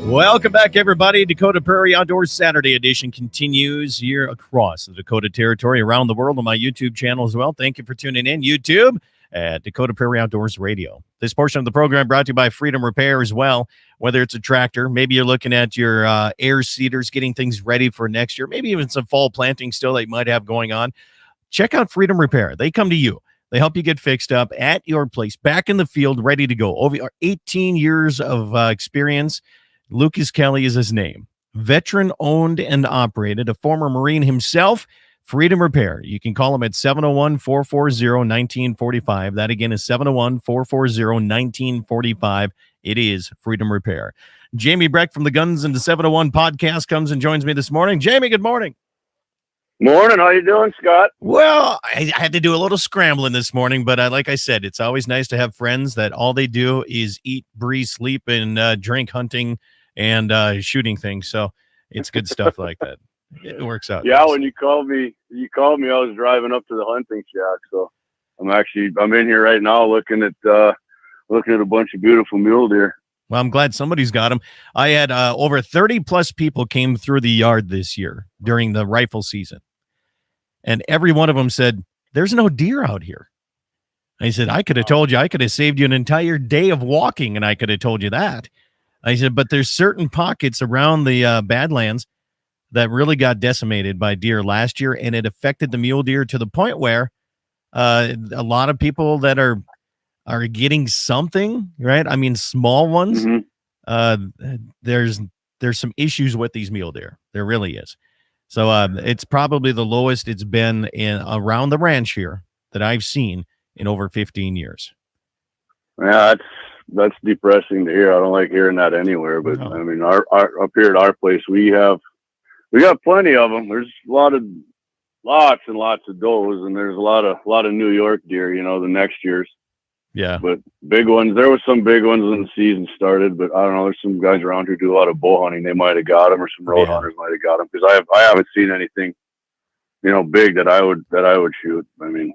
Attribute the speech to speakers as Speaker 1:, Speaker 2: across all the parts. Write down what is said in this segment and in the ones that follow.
Speaker 1: Welcome back, everybody. Dakota Prairie Outdoors Saturday edition continues here across the Dakota Territory, around the world on my YouTube channel as well. Thank you for tuning in, YouTube, at Dakota Prairie Outdoors Radio. This portion of the program brought to you by Freedom Repair as well. Whether it's a tractor, maybe you're looking at your air seeders, getting things ready for next year, maybe even some fall planting still that you might have going on. Check out Freedom Repair. They come to you. They help you get fixed up at your place, back in the field, ready to go. Over 18 years of experience. Lucas Kelly is his name. Veteran owned and operated, a former Marine himself. Freedom Repair. You can call him at 701-440-1945. That again is 701-440-1945. It is Freedom Repair. Jamie Breck from the Guns and the 701 podcast comes and joins me this morning. Jamie, good morning.
Speaker 2: Morning. How you doing, Scott?
Speaker 1: Well, I had to do a little scrambling this morning, but like I said, it's always nice to have friends that all they do is eat, breathe, sleep, and drink, hunting, and shooting things. So it's good stuff like that. It works out.
Speaker 2: Yeah, nice. When you called me, I was driving up to the hunting shack. So I'm in here right now looking at a bunch of beautiful mule deer.
Speaker 1: Well, I'm glad somebody's got them. I had over 30 plus people came through the yard this year during the rifle season. And every one of them said, there's no deer out here. I said, I could have told you, I could have saved you an entire day of walking, and I could have told you that. I said, but there's certain pockets around the Badlands that really got decimated by deer last year, and it affected the mule deer to the point where a lot of people that are getting something, right? I mean, small ones. Mm-hmm. There's some issues with these mule deer. There really is. So it's probably the lowest it's been around the ranch here that I've seen in over 15 years.
Speaker 2: Yeah, that's depressing to hear. I don't like hearing that anywhere. But no. I mean, our up here at our place, we got plenty of them. There's lots and lots of does, and there's a lot of New York deer. The next year's.
Speaker 1: Yeah.
Speaker 2: But big ones. There was some big ones when the season started, but I don't know. There's some guys around who do a lot of bow hunting. They might have got them, or some road hunters might have got them, because I haven't seen anything, big that I would shoot. I mean,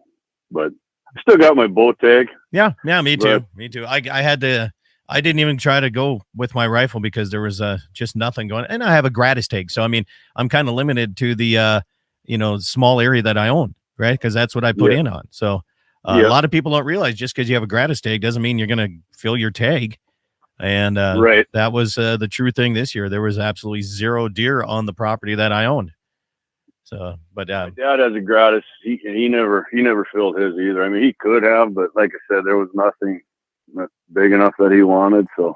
Speaker 2: but I still got my bow tag.
Speaker 1: Yeah, me too. Me too. I didn't even try to go with my rifle because there was just nothing going. And I have a gratis tag, so I mean, I'm kind of limited to the small area that I own, right? Because that's what I put in on. So. A lot of people don't realize just because you have a gratis tag doesn't mean you're going to fill your tag. And
Speaker 2: right.
Speaker 1: That was the true thing this year. There was absolutely zero deer on the property that I owned. So, but
Speaker 2: my dad has a gratis. He never filled his either. I mean, he could have, but like I said, there was nothing big enough that he wanted. So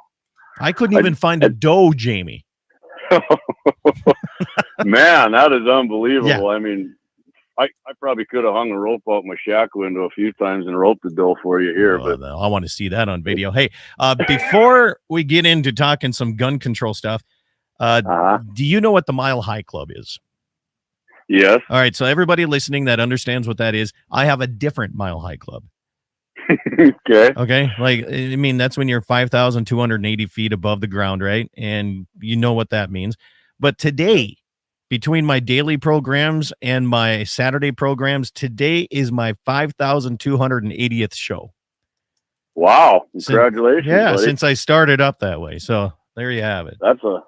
Speaker 1: I couldn't even find a doe, Jamie.
Speaker 2: Man, that is unbelievable.
Speaker 1: Yeah.
Speaker 2: I mean, I probably could have hung a rope out my shack window a few times and roped the doe for you here. But
Speaker 1: I want to see that on video. Hey, before we get into talking some gun control stuff, do you know what the Mile High Club is?
Speaker 2: Yes.
Speaker 1: All right. So everybody listening that understands what that is, I have a different Mile High Club. Okay. Like, I mean, that's when you're 5,280 feet above the ground, right? And you know what that means. But today, between my daily programs and my Saturday programs, today is my 5,280th show.
Speaker 2: Wow. Congratulations. Buddy.
Speaker 1: Since I started up that way. So there you have it.
Speaker 2: That's a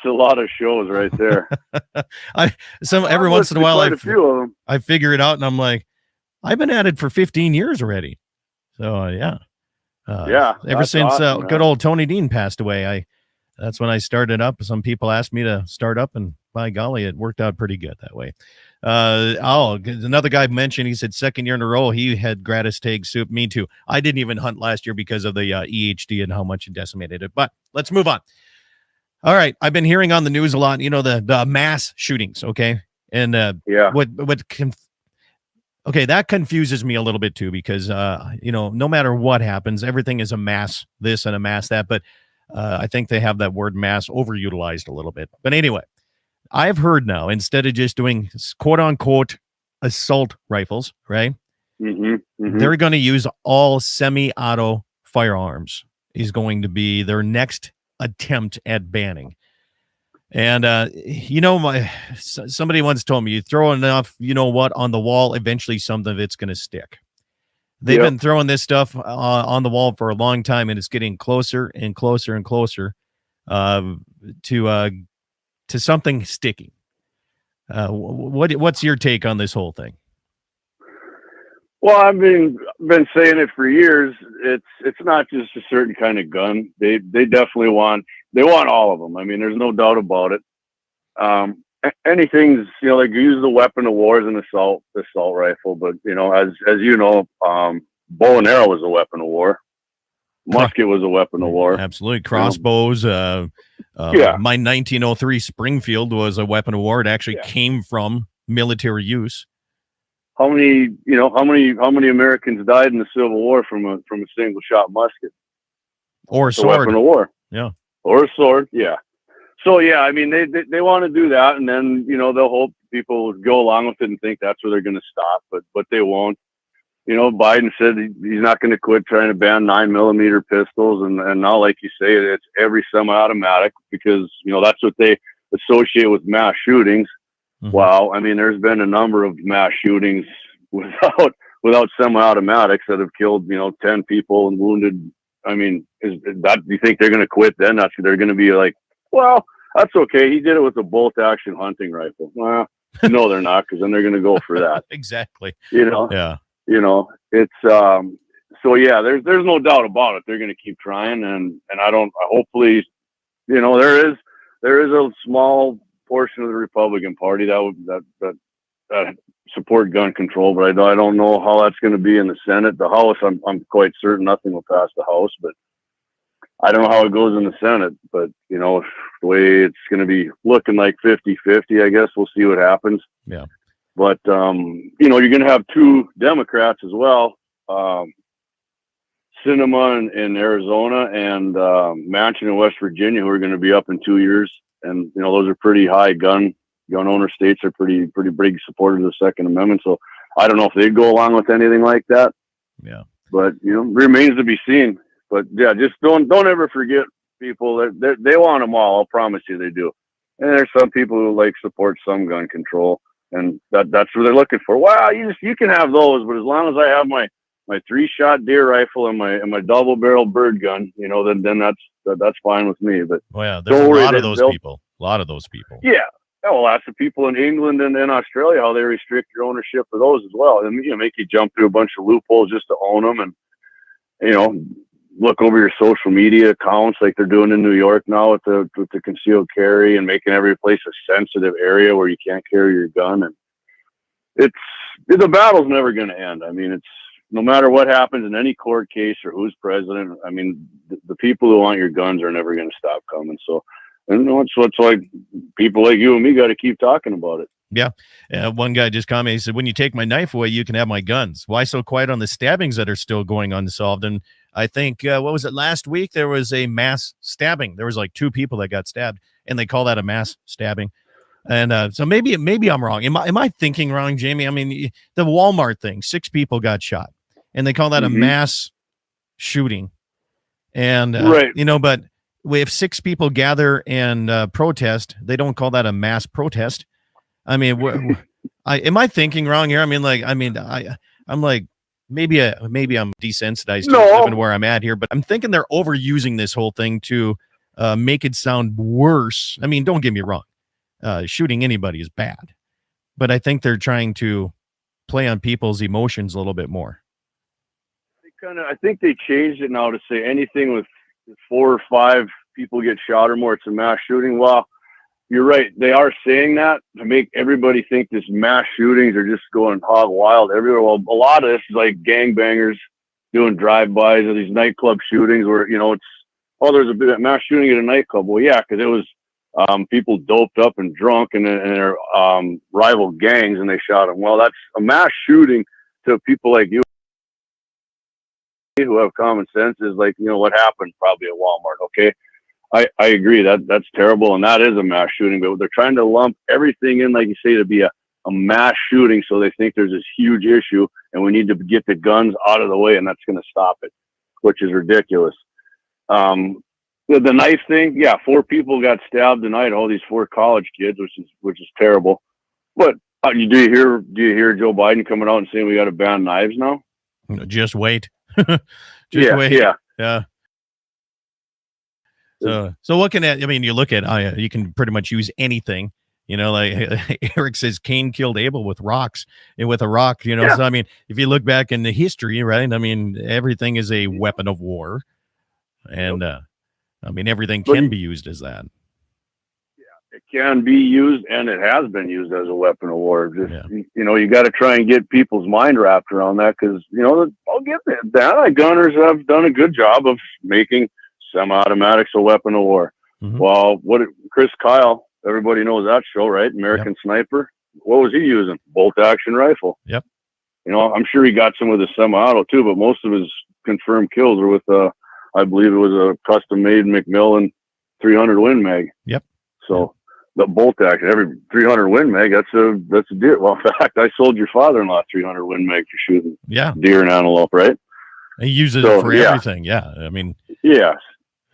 Speaker 2: lot of shows right there.
Speaker 1: Every once in a while,
Speaker 2: I
Speaker 1: figure it out and I'm like, I've been at it for 15 years already. So ever since
Speaker 2: awesome,
Speaker 1: good old Tony Dean passed away, that's when I started up. Some people asked me to start up, and by golly, it worked out pretty good that way. Another guy mentioned, he said second year in a row he had gratis tag soup. Me too. I didn't even hunt last year because of the EHD and how much it decimated it. But let's move on. All right, I've been hearing on the news a lot, the mass shootings, okay? And that confuses me a little bit too, because no matter what happens, everything is a mass this and a mass that, but I think they have that word mass overutilized a little bit. But anyway, I've heard now, instead of just doing quote unquote assault rifles, right?
Speaker 2: Mm-hmm, mm-hmm.
Speaker 1: They're going to use all semi-auto firearms is going to be their next attempt at banning. And somebody once told me, you throw enough on the wall, eventually something of it's going to stick. They've been throwing this stuff on the wall for a long time, and it's getting closer and closer and closer. to something sticking. What's your take on this whole thing?
Speaker 2: Well, I've been saying it for years. It's not just a certain kind of gun. They definitely want all of them. I mean, there's no doubt about it. Anything's, like you use the weapon of war as an assault rifle, but as you know, bow and arrow was a weapon of war. Musket was a weapon of war.
Speaker 1: Absolutely. Crossbows. My 1903 Springfield was a weapon of war. It actually came from military use.
Speaker 2: How many Americans died in the Civil War from a single shot musket
Speaker 1: or
Speaker 2: sword? A weapon of war.
Speaker 1: Yeah.
Speaker 2: Or a sword. Yeah. So I mean, they want to do that, and then they'll hope people will go along with it and think that's where they're going to stop, but they won't. Biden said he's not going to quit trying to ban 9mm pistols, and now, like you say, it's every semi-automatic because that's what they associate with mass shootings. Mm-hmm. Wow, I mean, there's been a number of mass shootings without semi-automatics that have killed 10 people and wounded. I mean, do you think they're going to quit then? They're going to be like, well, that's okay. He did it with a bolt-action hunting rifle. Well, no, they're not, because then they're going to go for that.
Speaker 1: Exactly.
Speaker 2: Yeah. It's so yeah. There's no doubt about it. They're going to keep trying, and hopefully, there is a small portion of the Republican Party that support gun control, but I don't know how that's going to be in the Senate. The House, I'm quite certain nothing will pass the House, but I don't know how it goes in the Senate. But the way it's going to be looking like 50-50, I guess we'll see what happens.
Speaker 1: Yeah.
Speaker 2: But you're going to have two Democrats as well, Sinema in Arizona and Manchin in West Virginia, who are going to be up in 2 years. And those are pretty high gun owner states. Are pretty big supporters of the Second Amendment. So I don't know if they'd go along with anything like that.
Speaker 1: Yeah.
Speaker 2: But remains to be seen. But yeah, just don't ever forget people that they want them all. I'll promise you they do. And there's some people who support some gun control. And that's what they're looking for. Well, you can have those, but as long as I have my 3-shot deer rifle and my double barrel bird gun, then that's fine with me. But
Speaker 1: there's a lot of those people. Yeah.
Speaker 2: Well, that's the people in England and in Australia, how they restrict your ownership of those as well, and make you jump through a bunch of loopholes just to own them, and look over your social media accounts like they're doing in New York now with the concealed carry and making every place a sensitive area where you can't carry your gun. And the battle's never going to end. I mean, it's no matter what happens in any court case or who's president. I mean, the people who want your guns are never going to stop coming. So, it's like people like you and me got to keep talking about it.
Speaker 1: Yeah. One guy just commented, he said, when you take my knife away, you can have my guns. Why so quiet on the stabbings that are still going unsolved? And I think, what was it, last week? There was a mass stabbing. There was 2 people that got stabbed, and they call that a mass stabbing. And so maybe I'm wrong. Am I thinking wrong, Jamie? I mean, the Walmart thing, 6 people got shot, and they call that a mass shooting. And,
Speaker 2: right.
Speaker 1: But if 6 people gather and protest, they don't call that a mass protest. I mean, am I thinking wrong here? I'm like, maybe I'm desensitized to living where I'm at here, but I'm thinking they're overusing this whole thing to make it sound worse. I mean, don't get me wrong. Shooting anybody is bad, but I think they're trying to play on people's emotions a little bit more.
Speaker 2: I think they changed it now to say anything with 4 or 5 people get shot or more, it's a mass shooting. Well, you're right. They are saying that to make everybody think this mass shootings are just going hog wild everywhere. Well, a lot of this is like gangbangers doing drive-bys or these nightclub shootings where, there's a bit of mass shooting at a nightclub. Well, yeah, because it was people doped up and drunk and their rival gangs and they shot them. Well, that's a mass shooting to people like you who have common sense is like, what happened probably at Walmart. Okay. I agree that's terrible. And that is a mass shooting, but they're trying to lump everything in, like you say, to be a mass shooting. So they think there's this huge issue and we need to get the guns out of the way and that's going to stop it, which is ridiculous. The knife thing. Yeah. 4 people got stabbed tonight. All these 4 college kids, which is terrible. But do you hear Joe Biden coming out and saying we got to ban knives now?
Speaker 1: Just wait.
Speaker 2: Wait. Yeah.
Speaker 1: Yeah. So looking at, I mean, you look at, you can pretty much use anything, like Eric says, Cain killed Abel with rocks and with a rock,
Speaker 2: Yeah.
Speaker 1: So, I mean, if you look back in the history, right, I mean, everything is a weapon of war. And, I mean, everything can be used as that.
Speaker 2: It can be used, and it has been used as a weapon of war. Just, you got to try and get people's mind wrapped around that, because, I'll give that. Gunners have done a good job of making semi-automatics a weapon of war.
Speaker 1: Mm-hmm.
Speaker 2: Well, Chris Kyle, everybody knows that show, right? American Sniper. What was he using? Bolt-action rifle.
Speaker 1: Yep.
Speaker 2: I'm sure he got some with a semi-auto too, but most of his confirmed kills were with, I believe it was a custom-made McMillan 300 Win Mag.
Speaker 1: Yep.
Speaker 2: So the bolt action, every 300 Win Mag, that's a deer. Well, in fact, I sold your father-in-law 300 Win Mag for shooting deer and antelope, right?
Speaker 1: He uses it for everything. Yeah. I mean,
Speaker 2: yes.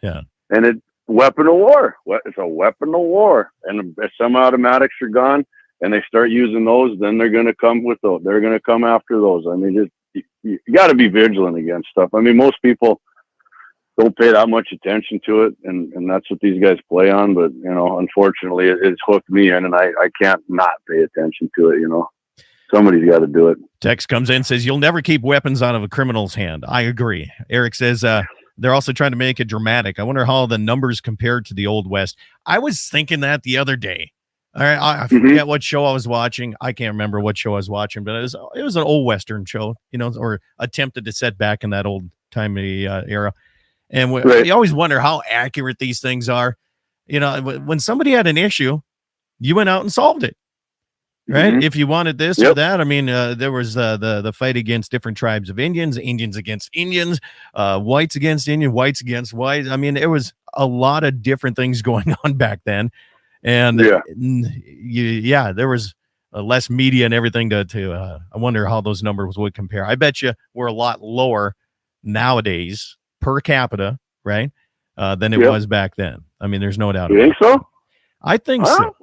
Speaker 1: Yeah.
Speaker 2: And it's weapon of war. It's a weapon of war. And if semi-automatics are gone and they start using those, then they're going to come with those. They're going to come after those. I mean, you got to be vigilant against stuff. I mean, most people don't pay that much attention to it, and that's what these guys play on. But unfortunately, it's hooked me in, and I can't not pay attention to it. Somebody's got to do it.
Speaker 1: Text comes in, says you'll never keep weapons out of a criminal's hand. I agree. Eric says they're also trying to make it dramatic. I wonder how the numbers compared to the Old West. I was thinking that the other day. All right, I forget what show I was watching. I can't remember what show I was watching, but it was an old Western show, or attempted to set back in that old timey era. And we always wonder how accurate these things are. When somebody had an issue, you went out and solved it, right? If you wanted this or that. I mean, there was the fight against different tribes of Indians against Indians, whites against Indian, whites against whites. I mean, there was a lot of different things going on back then. And there was less media and everything to I wonder how those numbers would compare. I bet you we're a lot lower nowadays per capita, right? Than it was back then. I mean, there's no doubt.
Speaker 2: You think so?
Speaker 1: I think so.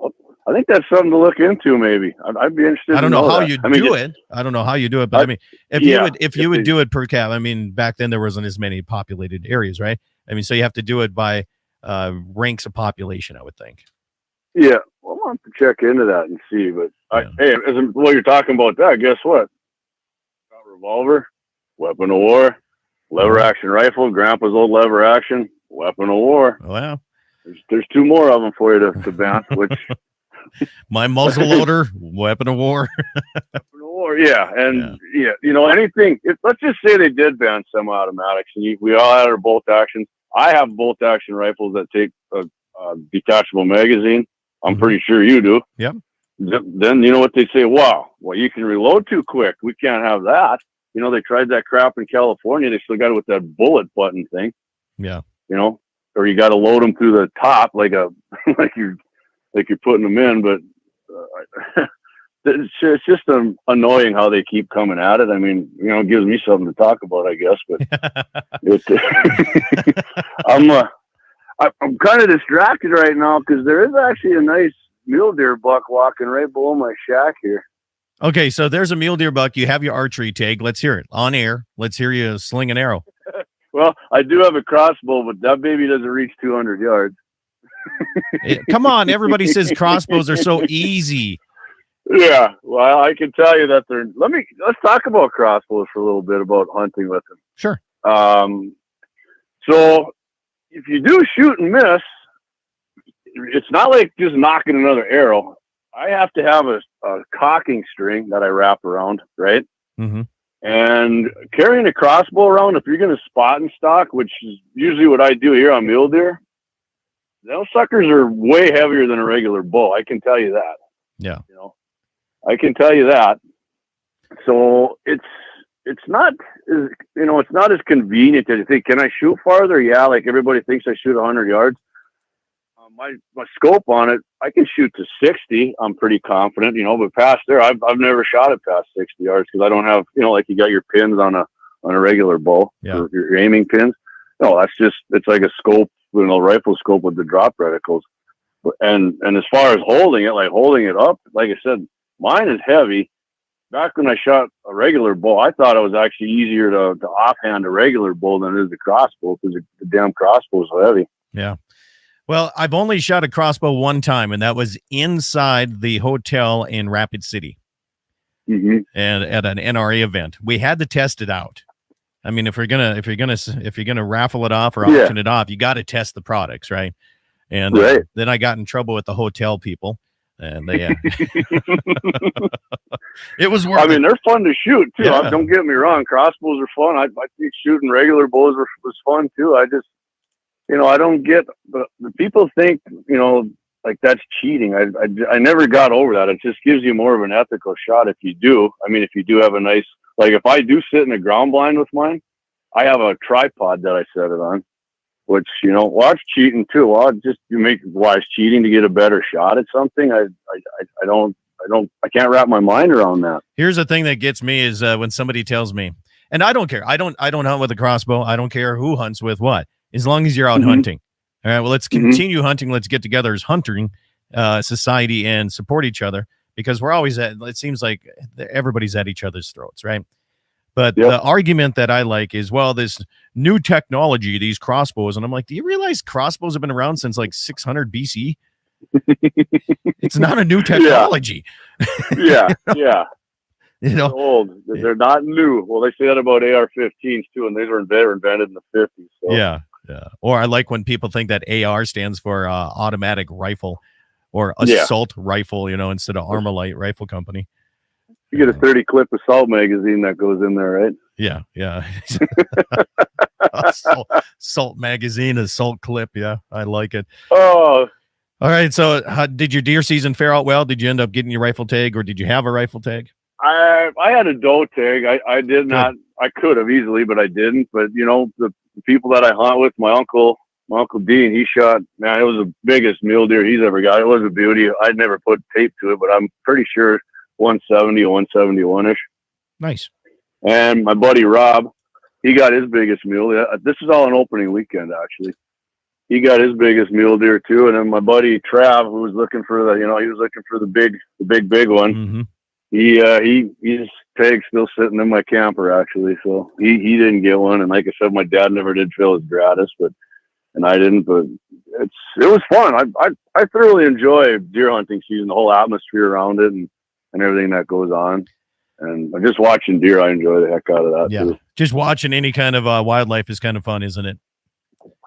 Speaker 2: I think that's something to look into. Maybe I'd be interested.
Speaker 1: I don't know how you do it. I don't know how you do it, but I mean, if you would do it per cap, I mean, back then there wasn't as many populated areas, right? I mean, so you have to do it by ranks of population, I would think.
Speaker 2: Yeah, well, I'll have to check into that and see. But hey, while you're talking about that, guess what? Got revolver, weapon of war. Lever action rifle, Grandpa's old lever action, weapon of war.
Speaker 1: Wow.
Speaker 2: There's two more of them for you to ban, which
Speaker 1: my muzzle loader, weapon of war.
Speaker 2: Weapon of war, yeah. And anything, let's just say they did ban semi-automatics and we all had our bolt actions. I have bolt action rifles that take a detachable magazine. I'm pretty sure you do.
Speaker 1: Yep.
Speaker 2: Then you know what they say? Wow, well, you can reload too quick. We can't have that. They tried that crap in California. They still got it with that bullet button thing.
Speaker 1: Yeah.
Speaker 2: Or you got to load them through the top like you're putting them in. But it's just annoying how they keep coming at it. I mean, it gives me something to talk about, I guess. But I'm kind of distracted right now because there is actually a nice mule deer buck walking right below my shack here.
Speaker 1: Okay, so there's a mule deer buck. You have your archery tag. Let's hear it on air. Let's hear you sling an arrow.
Speaker 2: Well, I do have a crossbow, but that baby doesn't reach 200 yards.
Speaker 1: Come on, everybody says crossbows are so easy.
Speaker 2: Yeah, well, I can tell you that let's talk about crossbows for a little bit, about hunting with them.
Speaker 1: Sure.
Speaker 2: So if you do shoot and miss, it's not like just knocking another arrow. I have to have a cocking string that I wrap around, right?
Speaker 1: Mm-hmm.
Speaker 2: And carrying a crossbow around, if you're going to spot and stock, which is usually what I do here on mule deer, those suckers are way heavier than a regular bow. I can tell you that.
Speaker 1: Yeah.
Speaker 2: I can tell you that. So it's not, it's not as convenient as you think. Can I shoot farther? Yeah. Like everybody thinks I shoot 100 yards. My scope on it, I can shoot to 60. I'm pretty confident, but past there, I've never shot it past 60 yards because I don't have, like you got your pins on a regular bow, your aiming pins. No, it's like a scope, rifle scope with the drop reticles. And as far as holding it up, like I said, mine is heavy. Back when I shot a regular bow, I thought it was actually easier to offhand a regular bow than it is the crossbow because the damn crossbow is so heavy.
Speaker 1: Yeah. Well, I've only shot a crossbow one time, and that was inside the hotel in Rapid City, and at an NRA event. We had to test it out. I mean, if you're gonna raffle it off or auction it off, you got to test the products, right? And then I got in trouble with the hotel people, and they. It was worth.
Speaker 2: I mean, they're fun to shoot too. Yeah. Don't get me wrong; crossbows are fun. I think shooting regular bows was fun too. I just, I don't get the people think, like that's cheating. I never got over that. It just gives you more of an ethical shot if you do. I mean, if you do have a nice, like if I do sit in a ground blind with mine, I have a tripod that I set it on, which, it's cheating too. Well, it's cheating to get a better shot at something. I can't wrap my mind around that.
Speaker 1: Here's the thing that gets me is when somebody tells me, and I don't care. I don't hunt with a crossbow. I don't care who hunts with what, as long as you're out hunting. All right. Well, let's continue hunting. Let's get together as hunting society and support each other, because we're always it seems like everybody's at each other's throats. Right. But the argument that I like is, well, this new technology, these crossbows. And I'm like, do you realize crossbows have been around since like 600 BC? It's not a new technology.
Speaker 2: Yeah. They're old. They're not new. Well, they say that about AR-15s too, and they were invented in the 50s. So.
Speaker 1: Yeah. Or I like when people think that AR stands for automatic rifle or assault rifle, instead of Armalite Rifle Company.
Speaker 2: You get a 30 clip assault magazine that goes in there, right?
Speaker 1: Yeah. Assault magazine, assault clip. Yeah, I like it.
Speaker 2: Oh.
Speaker 1: All right. So did your deer season fare out well? Did you end up getting your rifle tag, or did you have a rifle tag?
Speaker 2: I had a doe tag. I did not. I could have easily, but I didn't. But, the people that I hunt with, my uncle Dean, he shot, man, it was the biggest mule deer he's ever got. It was a beauty. I'd never put tape to it, but I'm pretty sure 170 or 171-ish.
Speaker 1: Nice.
Speaker 2: And my buddy Rob, he got his biggest mule. This is all an opening weekend, actually. He got his biggest mule deer too. And then my buddy Trav, who was looking for the big one.
Speaker 1: Mm-hmm.
Speaker 2: His tag's still sitting in my camper, actually. So he didn't get one. And like I said, my dad never did feel as gratis, and I didn't, but it was fun. I thoroughly enjoy deer hunting season, the whole atmosphere around it and everything that goes on. And just watching deer, I enjoy the heck out of that too.
Speaker 1: Just watching any kind of wildlife is kind of fun, isn't it?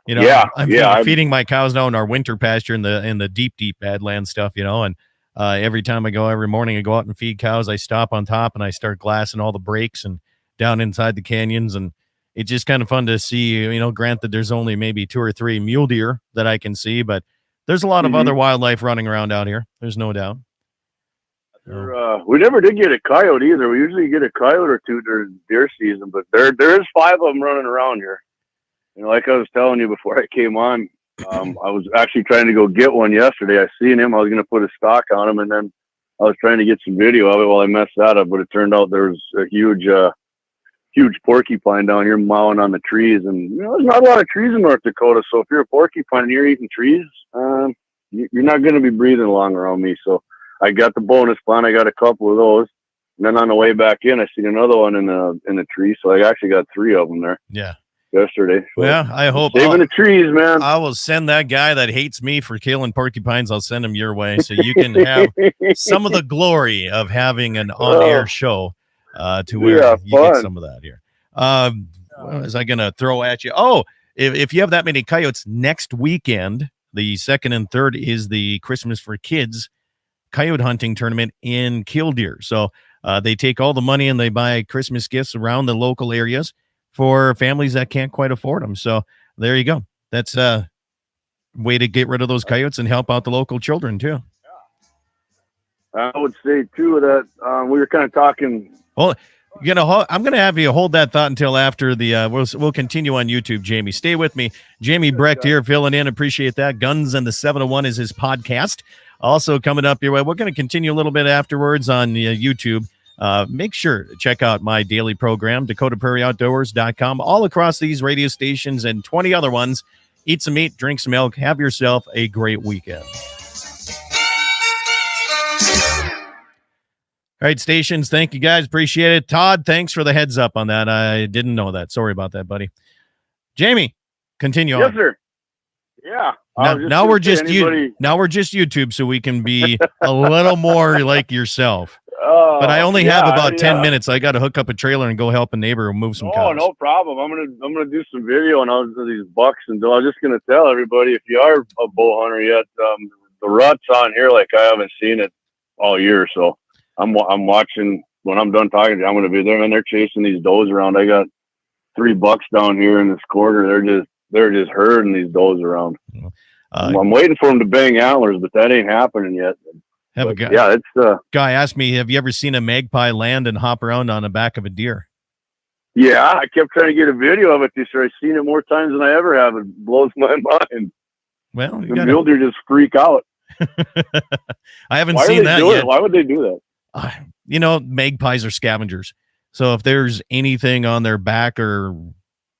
Speaker 1: I'm feeding my cows now in our winter pasture in the deep badland stuff, and every time every morning I go out and feed cows, I stop on top and I start glassing all the breaks and down inside the canyons, and it's just kind of fun to see, granted there's only maybe 2 or 3 mule deer that I can see, but there's a lot of other wildlife running around out here. There's no doubt.
Speaker 2: We never did get a coyote either. We usually get a coyote or two during deer season, but there's 5 of them running around here. Like I was telling you before I came on, I was actually trying to go get one yesterday. I seen him. I was going to put a stock on him, and then I was trying to get some video of it. Well, I messed that up, but it turned out there was a huge porcupine down here mowing on the trees. And there's not a lot of trees in North Dakota, so if you're a porcupine and you're eating trees, you're not going to be breathing long around me. So I got the bonus plan. I got a couple of those. And then on the way back in, I seen another one in the tree. So I actually got 3 of them there.
Speaker 1: Yeah.
Speaker 2: Yesterday. So
Speaker 1: yeah, I hope
Speaker 2: saving the trees, man.
Speaker 1: I will send that guy that hates me for killing porcupines. I'll send him your way so you can have some of the glory of having an on-air show to where you get some of that here. What was I going to throw at you? Oh, if you have that many coyotes next weekend, the 2nd and 3rd is the Christmas for Kids coyote hunting tournament in Killdeer. So they take all the money and they buy Christmas gifts around the local areas for families that can't quite afford them. So there you go. That's a way to get rid of those coyotes and help out the local children too.
Speaker 2: I would say too that we were kind of talking.
Speaker 1: Well, I'm going to have you hold that thought until after the we'll continue on YouTube. Jamie, stay with me. Jamie Brecht here filling in. Appreciate that. Guns and the 701 is his podcast. Also coming up your way. We're going to continue a little bit afterwards on YouTube. Make sure to check out my daily program, DakotaPrairieOutdoors.com, all across these radio stations and 20 other ones. Eat some meat, drink some milk, have yourself a great weekend. All right, stations, thank you guys. Appreciate it. Todd, thanks for the heads up on that. I didn't know that. Sorry about that, buddy. Jamie, continue on.
Speaker 2: Yes, sir. Yeah.
Speaker 1: Now we're just YouTube, so we can be a little more like yourself. But I only have about 10 minutes. I got to hook up a trailer and go help a neighbor move some cows.
Speaker 2: No problem. I'm gonna do some video on these bucks, and I was just gonna tell everybody, if you are a bow hunter yet, the rut's on here like I haven't seen it all year. So I'm watching. When I'm done talking to you, I'm gonna be there, and they're chasing these does around. I got 3 bucks down here in this quarter. They're just herding these does around. I'm waiting for them to bang antlers, but that ain't happening yet.
Speaker 1: Guy asked me, have you ever seen a magpie land and hop around on the back of a deer?
Speaker 2: Yeah, I kept trying to get a video of it this year. I've seen it more times than I ever have. It blows my mind.
Speaker 1: Well,
Speaker 2: the mule deer just freak out.
Speaker 1: I haven't seen that yet.
Speaker 2: Why would they do
Speaker 1: that? Magpies are scavengers. So if there's anything on their back or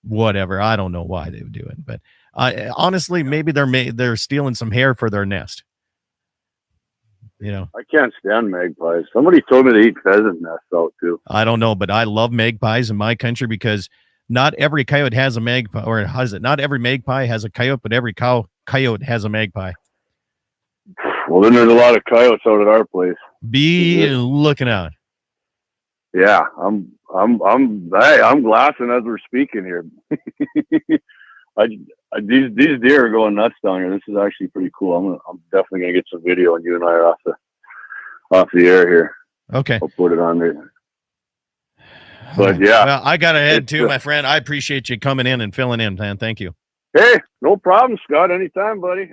Speaker 1: whatever, I don't know why they would do it. But honestly, maybe they're stealing some hair for their nest.
Speaker 2: I can't stand magpies. Somebody told me to eat pheasant nests out too.
Speaker 1: I don't know, but I love magpies in my country because not every coyote has a magpie, or not every magpie has a coyote, but every coyote has a magpie.
Speaker 2: Well, then there's a lot of coyotes out at our place.
Speaker 1: Be looking out.
Speaker 2: Yeah, I'm glassing as we're speaking here. These deer are going nuts down here. This is actually pretty cool. I'm definitely gonna get some video, and you and I are off the air here.
Speaker 1: Okay,
Speaker 2: I'll put it on there. But yeah,
Speaker 1: well, I gotta head too, my friend. I appreciate you coming in and filling in, man. Thank you.
Speaker 2: Hey, no problem, Scott. Anytime, buddy.